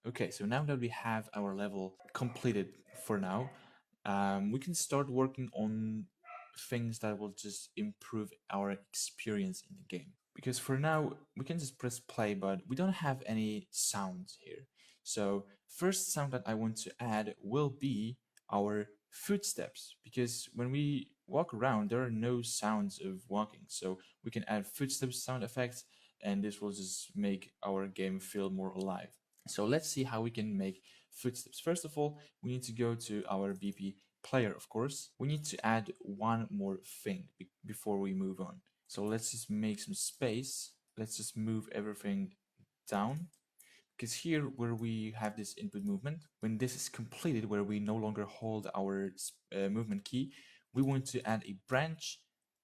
Okay, so now that we have our level completed for now, we can start working on things that will just improve our experience in the game. Because for now, we can just press play, but we don't have any sounds here. So first sound that I want to add will be our footsteps, because when we walk around, there are no sounds of walking. So we can add footsteps sound effects, and this will just make our game feel more alive. So let's see how we can make footsteps. First of all, we need to go to our BP player, of course. We need to add one more thing before we move on. So let's just make some space. Let's just move everything down, because here where we have this input movement, when this is completed, where we no longer hold our movement key, we want to add a branch,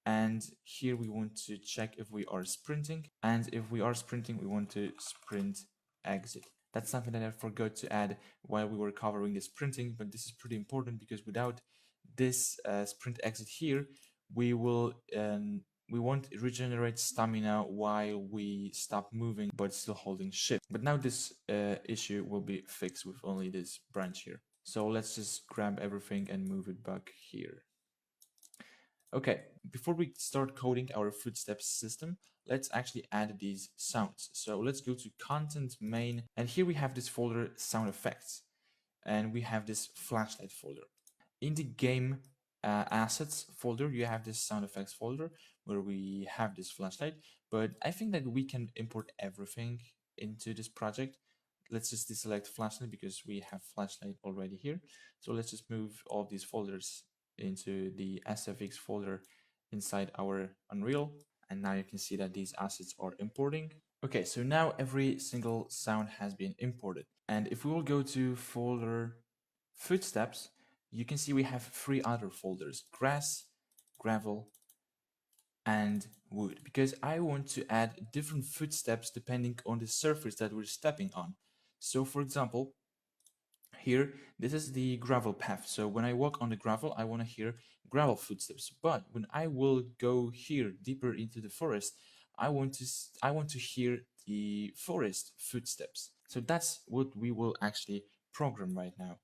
and here we want to check if we are sprinting, and if we are sprinting, we want to sprint exit. That's something that I forgot to add while we were covering the sprinting, but this is pretty important because without this sprint exit here, we will we won't regenerate stamina while we stop moving but still holding shift. But now this issue will be fixed with only this branch here. So let's just grab everything and move it back here. Okay, before we start coding our footsteps system, let's actually add these sounds. So let's go to content main, and here we have this folder sound effects, and we have this flashlight folder. In the game assets folder, you have this sound effects folder where we have this flashlight, but I think that we can import everything into this project. Let's just deselect flashlight because we have flashlight already here. So let's just move all these folders into the SFX folder inside our Unreal. And now you can see that these assets are importing. Okay, so now every single sound has been imported. And if we will go to folder footsteps, you can see we have three other folders: grass, gravel, and wood, because I want to add different footsteps depending on the surface that we're stepping on. So for example, here, this is the gravel path. So when I walk on the gravel, I want to hear gravel footsteps. But when I will go here deeper into the forest, I want to hear the forest footsteps. So that's what we will actually program right now.